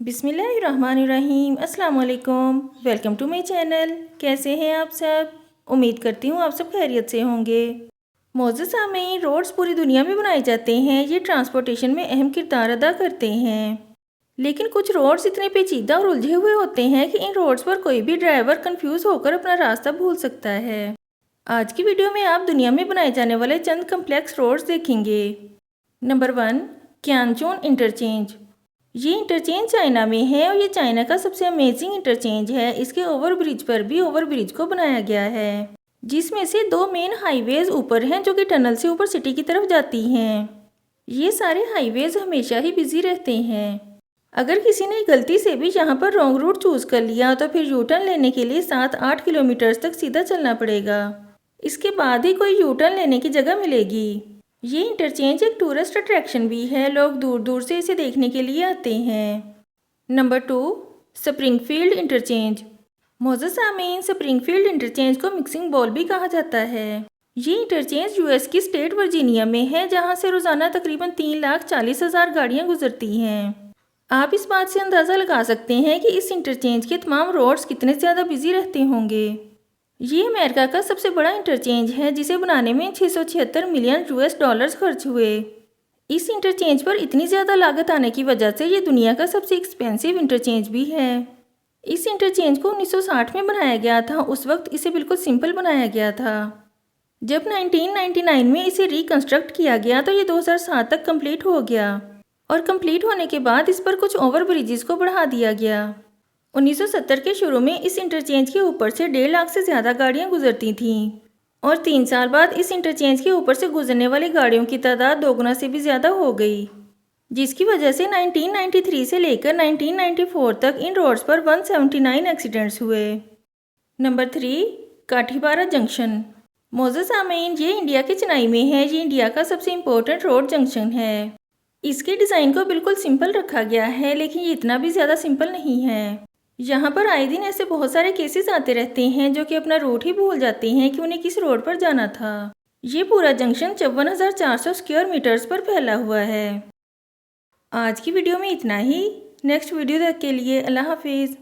बिस्मिल्लाहिर्रहमानिर्रहीम। अस्सलाम वालेकुम। Welcome to my channel. कैसे हैं आप सब? उम्मीद करती हूँ आप सब खैरियत से होंगे। मौजूद सामीन, रोड्स पूरी दुनिया में बनाए जाते हैं। ये ट्रांसपोर्टेशन में अहम किरदार अदा करते हैं, लेकिन कुछ रोड्स इतने पेचीदा और उलझे हुए होते हैं कि इन रोड्स पर कोई भी ड्राइवर कंफ्यूज होकर अपना रास्ता भूल सकता है। आज की वीडियो में आप दुनिया में बनाए जाने वाले चंद कम्प्लेक्स रोड्स देखेंगे। नंबर 1, क्यांचोन इंटरचेंज। ये इंटरचेंज चाइना में है और ये चाइना का सबसे अमेजिंग इंटरचेंज है। इसके ओवरब्रिज पर भी ओवरब्रिज को बनाया गया है, जिसमें से 2 मेन हाईवेज ऊपर हैं जो कि टनल से ऊपर सिटी की तरफ जाती हैं। ये सारे हाईवेज हमेशा ही बिजी रहते हैं। अगर किसी ने गलती से भी यहाँ पर रॉन्ग रूट चूज कर लिया तो फिर यू टर्न लेने के लिए 7-8 किलोमीटर तक सीधा चलना पड़ेगा। इसके बाद ही कोई यू टर्न लेने की जगह मिलेगी। ये इंटरचेंज एक टूरिस्ट अट्रैक्शन भी है। लोग दूर दूर से इसे देखने के लिए आते हैं। Number 2, Springfield interchange. मोज़ेज़ सामीन, स्प्रिंगफील्ड इंटरचेंज को मिक्सिंग बॉल भी कहा जाता है। ये इंटरचेंज यूएस की स्टेट वर्जीनिया में है, जहां से रोज़ाना तकरीबन 3,40,000 गाड़ियां गुजरती हैं। आप इस बात से अंदाज़ा लगा सकते हैं कि इस इंटरचेंज के तमाम रोड्स कितने ज़्यादा बिजी रहते होंगे। ये अमेरिका का सबसे बड़ा इंटरचेंज है, जिसे बनाने में 676 मिलियन यूएस डॉलर्स खर्च हुए। इस इंटरचेंज पर इतनी ज़्यादा लागत आने की वजह से ये दुनिया का सबसे एक्सपेंसिव इंटरचेंज भी है। इस इंटरचेंज को 1960 में बनाया गया था। उस वक्त इसे बिल्कुल सिंपल बनाया गया था। जब 1999 में इसे रिकंस्ट्रक्ट किया गया तो ये 2007 तक कंप्लीट हो गया, और कंप्लीट होने के बाद इस पर कुछ ओवर ब्रिजेस को बढ़ा दिया गया। 1970 के शुरू में इस इंटरचेंज के ऊपर से 1.5 लाख से ज़्यादा गाड़ियां गुजरती थीं, और 3 साल बाद इस इंटरचेंज के ऊपर से गुजरने वाली गाड़ियों की तादाद 2 गुना से भी ज़्यादा हो गई, जिसकी वजह से 1993 से लेकर 1994 तक इन रोड्स पर 179 एक्सीडेंट्स हुए। Number 3, काठीबारा junction. मोज़ेज़ सामीन, ये इंडिया के चेन्नई में है। ये इंडिया का सबसे इम्पोर्टेंट रोड जंक्शन है। इसके डिज़ाइन को बिल्कुल सिंपल रखा गया है, लेकिन ये इतना भी ज़्यादा सिंपल नहीं है। यहाँ पर आए दिन ऐसे बहुत सारे केसेस आते रहते हैं जो कि अपना रूट ही भूल जाते हैं कि उन्हें किस रोड पर जाना था। ये पूरा जंक्शन 54,400 स्क्वायर मीटर्स पर फैला हुआ है। आज की वीडियो में इतना ही। नेक्स्ट वीडियो तक के लिए अल्लाह हाफिज़।